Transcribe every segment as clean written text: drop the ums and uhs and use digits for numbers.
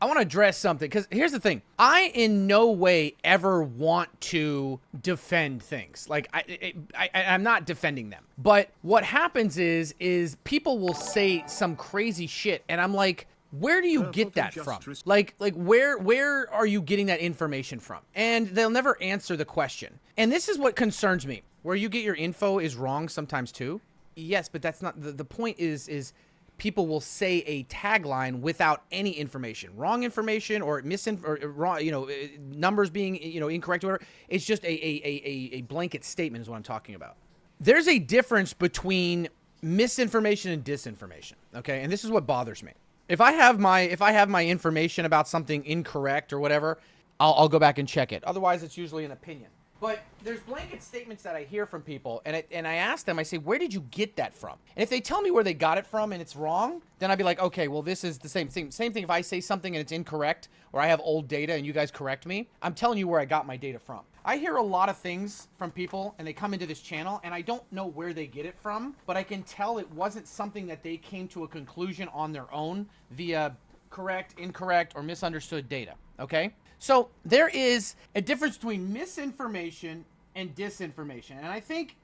I want to address something, because here's the thing. I in no way ever want to defend things. Like, I'm not defending them. But what happens is people will say some crazy shit, and I'm like, where do you get that from? Like where are you getting that information from? And they'll never answer the question. And this is what concerns me. Where you get your info is wrong sometimes too. Yes, but that's not the point. Is people will say a tagline without any information, wrong information, or wrong, numbers being, incorrect or whatever. It's just a blanket statement is what I'm talking about. There's a difference between misinformation and disinformation. Okay. And this is what bothers me. If I have my information about something incorrect or whatever, I'll go back and check it. Otherwise, it's usually an opinion. But there's blanket statements that I hear from people, and I ask them, I say, where did you get that from? And if they tell me where they got it from and it's wrong, then I'd be like, okay, well, this is the same thing. Same thing if I say something and it's incorrect, or I have old data and you guys correct me, I'm telling you where I got my data from. I hear a lot of things from people, and they come into this channel, and I don't know where they get it from, but I can tell it wasn't something that they came to a conclusion on their own via correct, incorrect, or misunderstood data, okay? So there is a difference between misinformation and disinformation, and I think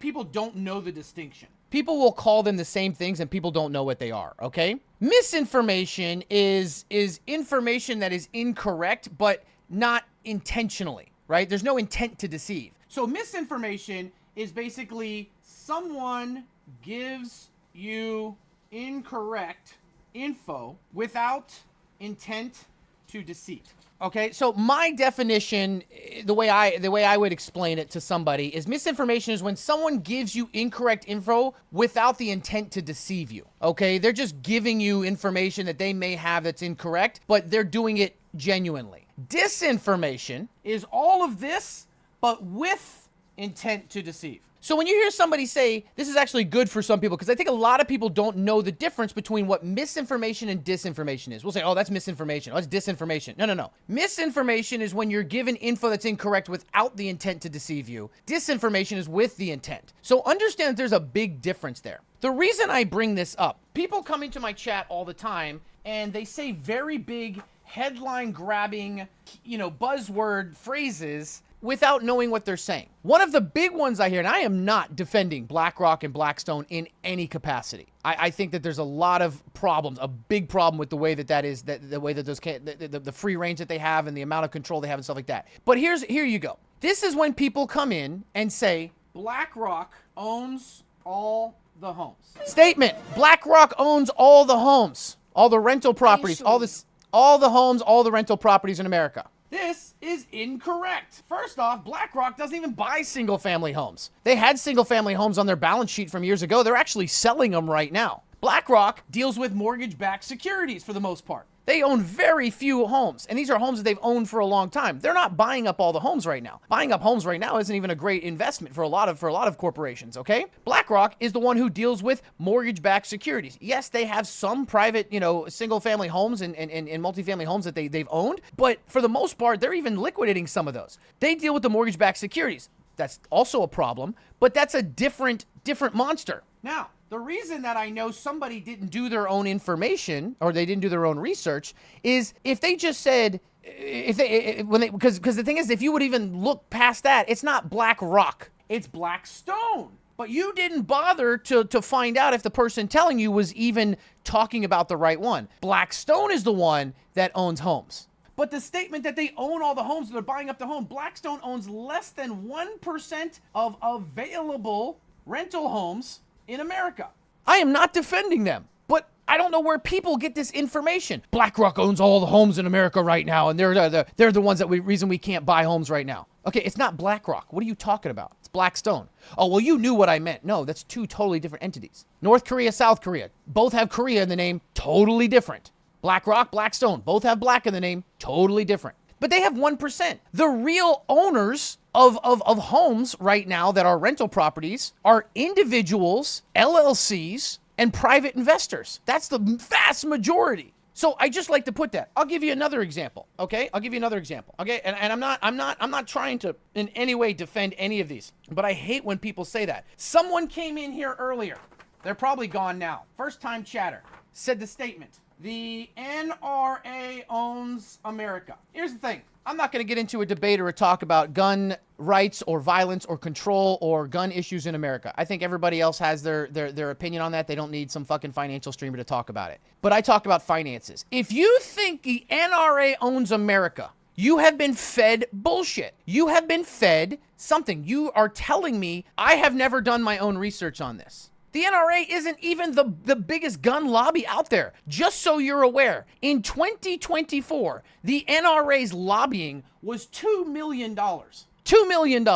people don't know the distinction. People will call them the same things, and people don't know what they are. Okay, misinformation is information that is incorrect, but not intentionally. Right? There's no intent to deceive. So misinformation is basically someone gives you incorrect info without intent to deceive. Okay, so my definition, the way I would explain it to somebody is misinformation is when someone gives you incorrect info without the intent to deceive you. Okay, they're just giving you information that they may have that's incorrect, but they're doing it genuinely. Disinformation is all of this, but with intent to deceive. So when you hear somebody say, this is actually good for some people, because I think a lot of people don't know the difference between what misinformation and disinformation is. We'll say, oh, that's misinformation. Oh, that's disinformation. No. Misinformation is when you're given info that's incorrect without the intent to deceive you. Disinformation is with the intent. So understand that there's a big difference there. The reason I bring this up, people come into my chat all the time, and they say very big headline grabbing, buzzword phrases without knowing what they're saying. One of the big ones I hear, and I am not defending BlackRock and Blackstone in any capacity. I think that there's a lot of problems, a big problem with the way that is, the way that those the free range that they have and the amount of control they have and stuff like that. But here you go. This is when people come in and say, BlackRock owns all the homes. Statement, BlackRock owns all the homes, all the rental properties, all the homes, all the rental properties in America. This is incorrect. First off, BlackRock doesn't even buy single-family homes. They had single-family homes on their balance sheet from years ago. They're actually selling them right now. BlackRock deals with mortgage-backed securities for the most part. They own very few homes, and these are homes that they've owned for a long time. They're not buying up all the homes right now. Buying up homes right now isn't even a great investment for a lot of corporations, okay? BlackRock is the one who deals with mortgage-backed securities. Yes, they have some private, single-family homes and multifamily homes that they've owned, but for the most part, they're even liquidating some of those. They deal with the mortgage-backed securities. That's also a problem, but that's a different monster. Now, the reason that I know somebody didn't do their own information or they didn't do their own research is if they just said, because the thing is, if you would even look past that, it's not BlackRock, it's Blackstone. But you didn't bother to find out if the person telling you was even talking about the right one. Blackstone is the one that owns homes. But the statement that they own all the homes, they're buying up the home, Blackstone owns less than 1% of available rental homes in America. I am not defending them, but I don't know where people get this information. BlackRock owns all the homes in America right now, and they're the ones reason we can't buy homes right now. Okay, it's not BlackRock. What are you talking about? It's Blackstone. Oh, well, you knew what I meant. No, that's two totally different entities. North Korea, South Korea, both have Korea in the name, totally different. BlackRock, Blackstone, both have Black in the name, totally different. But they have 1%. The real owners of homes right now that are rental properties are individuals, LLCs, and private investors. That's the vast majority. So I just like to put that. I'll give you another example. Okay, Okay, and I'm not trying to in any way defend any of these, but I hate when people say that. Someone came in here earlier. They're probably gone now. First time chatter said the statement. The NRA owns America. Here's the thing. I'm not going to get into a debate or a talk about gun rights or violence or control or gun issues in America. I think everybody else has their opinion on that. They don't need some fucking financial streamer to talk about it. But I talk about finances. If you think the NRA owns America, you have been fed bullshit. You have been fed something. You are telling me I have never done my own research on this. The NRA isn't even the biggest gun lobby out there. Just so you're aware, in 2024, the NRA's lobbying was $2 million. $2 million.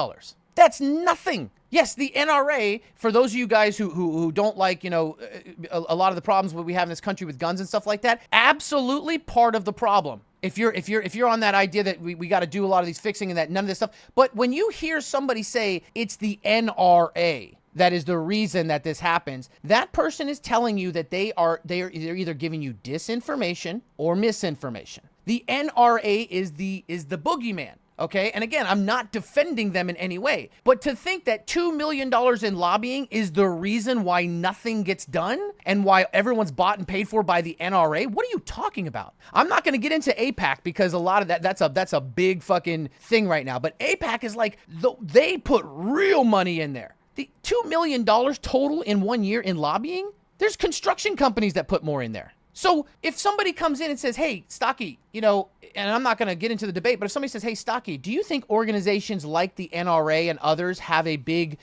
That's nothing. Yes, the NRA, for those of you guys who don't like, a lot of the problems that we have in this country with guns and stuff like that, absolutely part of the problem. If you're on that idea that we got to do a lot of these fixing and that none of this stuff, but when you hear somebody say it's the NRA that is the reason that this happens, that person is telling you that they're either giving you disinformation or misinformation. The NRA is the boogeyman. Okay, and again, I'm not defending them in any way, but to think that $2 million in lobbying is the reason why nothing gets done and why everyone's bought and paid for by the NRA, what are you talking about? I'm not going to get into AIPAC because a lot of that's a big fucking thing right now, but AIPAC is like, they put real money in there. The $2 million total in 1 year in lobbying, there's construction companies that put more in there. So if somebody comes in and says, hey, Stocky, and I'm not going to get into the debate, but if somebody says, hey, Stocky, do you think organizations like the NRA and others have a big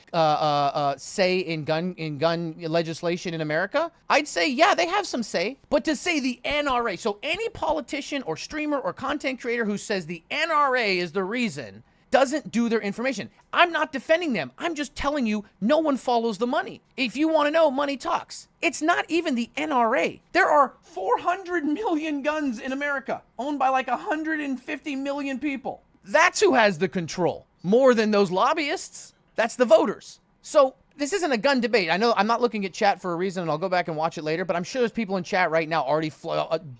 say in gun legislation in America? I'd say, yeah, they have some say. But to say the NRA, so any politician or streamer or content creator who says the NRA is the reason doesn't do their information. I'm not defending them. I'm just telling you no one follows the money. If you want to know, money talks. It's not even the NRA. There are 400 million guns in America, owned by like 150 million people. That's who has the control. More than those lobbyists. That's the voters. So this isn't a gun debate. I know I'm not looking at chat for a reason, and I'll go back and watch it later, but I'm sure there's people in chat right now already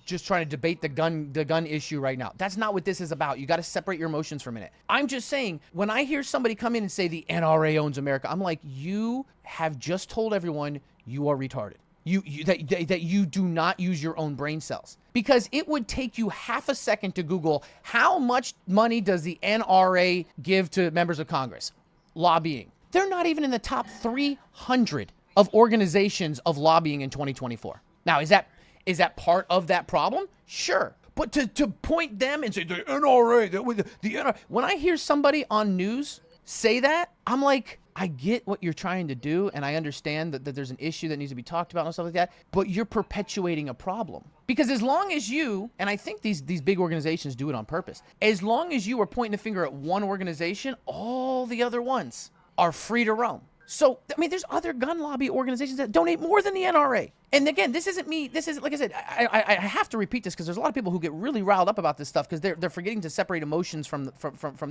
just trying to debate the gun issue right now. That's not what this is about. You got to separate your emotions for a minute. I'm just saying, when I hear somebody come in and say the NRA owns America, I'm like, you have just told everyone you are retarded. That you do not use your own brain cells. Because it would take you half a second to Google, how much money does the NRA give to members of Congress? Lobbying. They're not even in the top 300 of organizations of lobbying in 2024. Now, is that part of that problem? Sure. But to point them and say, the NRA, the NRA. When I hear somebody on news say that, I'm like, I get what you're trying to do, and I understand that there's an issue that needs to be talked about and stuff like that, but you're perpetuating a problem. Because as long as you, and I think these big organizations do it on purpose, as long as you are pointing a finger at one organization, all the other ones are free to roam. So, I mean, there's other gun lobby organizations that donate more than the NRA. And again, this isn't me. This isn't, like I said, I have to repeat this because there's a lot of people who get really riled up about this stuff because they're forgetting to separate emotions from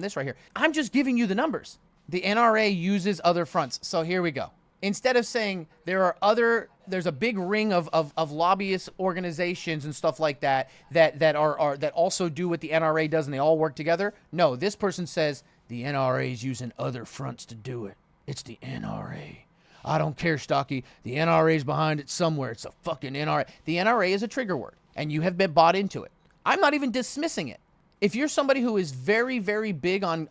this right here. I'm just giving you the numbers. The NRA uses other fronts. So here we go. Instead of saying there's a big ring of lobbyist organizations and stuff like that also do what the NRA does and they all work together. No, this person says the NRA is using other fronts to do it. It's the NRA. I don't care, Stocky. The NRA is behind it somewhere. It's a fucking NRA. The NRA is a trigger word, and you have been bought into it. I'm not even dismissing it. If you're somebody who is very, very big on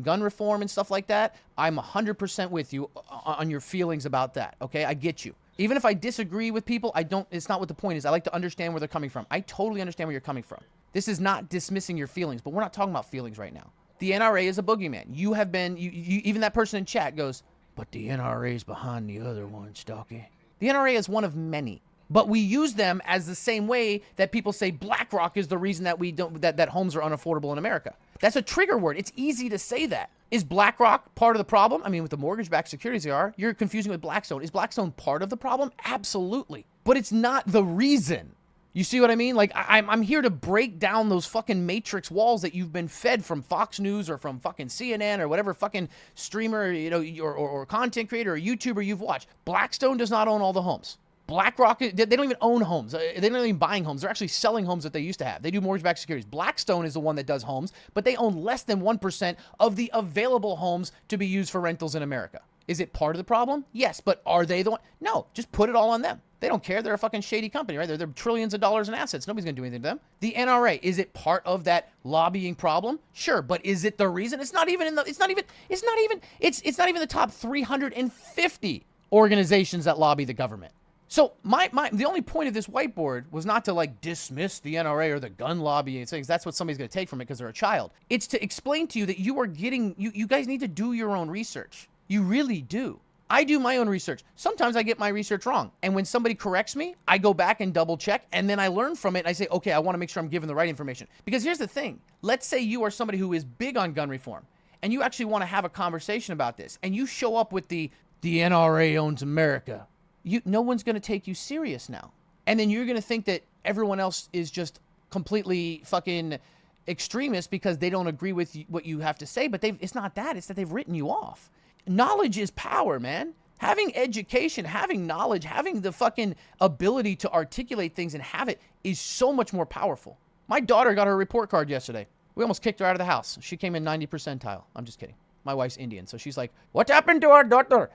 gun reform and stuff like that, I'm 100% with you on your feelings about that, okay? I get you. Even if I disagree with people, it's not what the point is. I like to understand where they're coming from. I totally understand where you're coming from. This is not dismissing your feelings, but we're not talking about feelings right now. The NRA is a boogeyman. You have been, even that person in chat goes, but the NRA is behind the other one, Stocky. The NRA is one of many, but we use them as the same way that people say BlackRock is the reason that that homes are unaffordable in America. That's a trigger word. It's easy to say that. Is BlackRock part of the problem? I mean, with the mortgage-backed securities they are, you're confusing with Blackstone. Is Blackstone part of the problem? Absolutely. But it's not the reason. You see what I mean? Like, I'm here to break down those fucking matrix walls that you've been fed from Fox News or from fucking CNN or whatever fucking streamer, or content creator or YouTuber you've watched. Blackstone does not own all the homes. BlackRock, they don't even own homes. They're not even buying homes. They're actually selling homes that they used to have. They do mortgage-backed securities. Blackstone is the one that does homes, but they own less than 1% of the available homes to be used for rentals in America. Is it part of the problem? Yes, but are they the one? No, just put it all on them. They don't care. They're a fucking shady company, right? They're trillions of dollars in assets. Nobody's going to do anything to them. The NRA, is it part of that lobbying problem? Sure, but is it the reason? It's not even the top 350 organizations that lobby the government. So the only point of this whiteboard was not to like dismiss the NRA or the gun lobby and things. That's what somebody's going to take from it because they're a child. It's to explain to you that you are getting, you guys need to do your own research. You really do. I do my own research. Sometimes I get my research wrong. And when somebody corrects me, I go back and double check. And then I learn from it. And I say, okay, I want to make sure I'm giving the right information. Because here's the thing. Let's say you are somebody who is big on gun reform. And you actually want to have a conversation about this. And you show up with the NRA owns America. No one's going to take you serious now. And then you're going to think that everyone else is just completely fucking extremist because they don't agree with what you have to say. But it's not that. It's that they've written you off. Knowledge is power, man. Having education, having knowledge, having the fucking ability to articulate things and have it is so much more powerful. My daughter got her report card yesterday. We almost kicked her out of the house. She came in 90 percentile. I'm just kidding. My wife's Indian, so she's like, what happened to our daughter?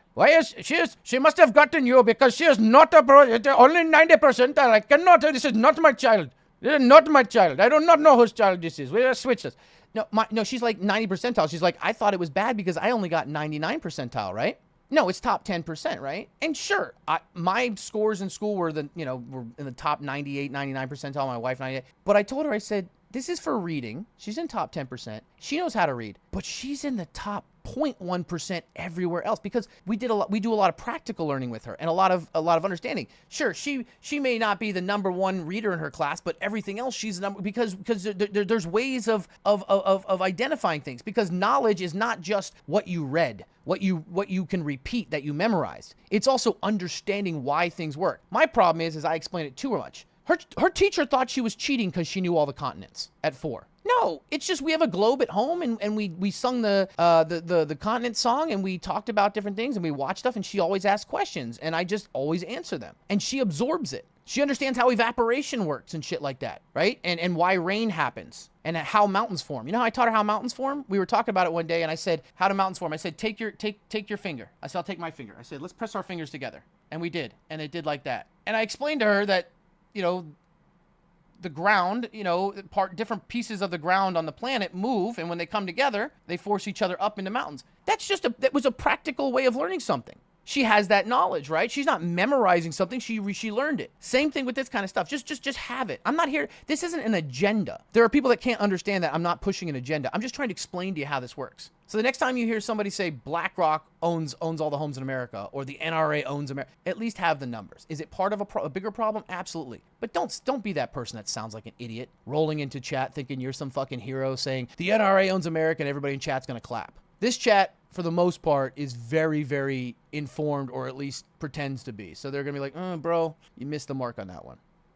She must have gotten you because she is not only 90 percentile. I cannot, this is not my child. This is not my child. I do not know whose child this is. We'll switch this. No, she's like 90 percentile. She's like, I thought it was bad because I only got 99 percentile, right? No, it's top 10%, right? And sure, my scores in school were were in the top 98, 99 percentile. My wife, 98. But I told her, I said, this is for reading. She's in top 10%. She knows how to read, but she's in the top 0.1% everywhere else because we do a lot of practical learning with her and a lot of understanding. Sure, she may not be the number one reader in her class, but everything else she's number because there's ways of identifying things because knowledge is not just what you read, what you can repeat that you memorized. It's also understanding why things work. My problem is I explain it too much. Her teacher thought she was cheating because she knew all the continents at 4. No, it's just we have a globe at home and we sung the continent song and we talked about different things and we watched stuff and she always asked questions and I just always answer them. And she absorbs it. She understands how evaporation works and shit like that, right? And why rain happens and how mountains form. You know how I taught her how mountains form? We were talking about it one day and I said, how do mountains form? I said, take your finger. I said, I'll take my finger. I said, let's press our fingers together. And we did. And it did like that. And I explained to her that the ground, different pieces of the ground on the planet move, and when they come together, they force each other up into mountains. That was a practical way of learning something. She has that knowledge, right? She's not memorizing something. She learned it. Same thing with this kind of stuff. Just have it. I'm not here. This isn't an agenda. There are people that can't understand that I'm not pushing an agenda. I'm just trying to explain to you how this works. So the next time you hear somebody say BlackRock owns all the homes in America or the NRA owns America, at least have the numbers. Is it part of a bigger problem? Absolutely. But don't be that person that sounds like an idiot rolling into chat thinking you're some fucking hero saying the NRA owns America and everybody in chat's going to clap. This chat, for the most part, is very, very informed or at least pretends to be. So they're going to be like, bro, you missed the mark on that one.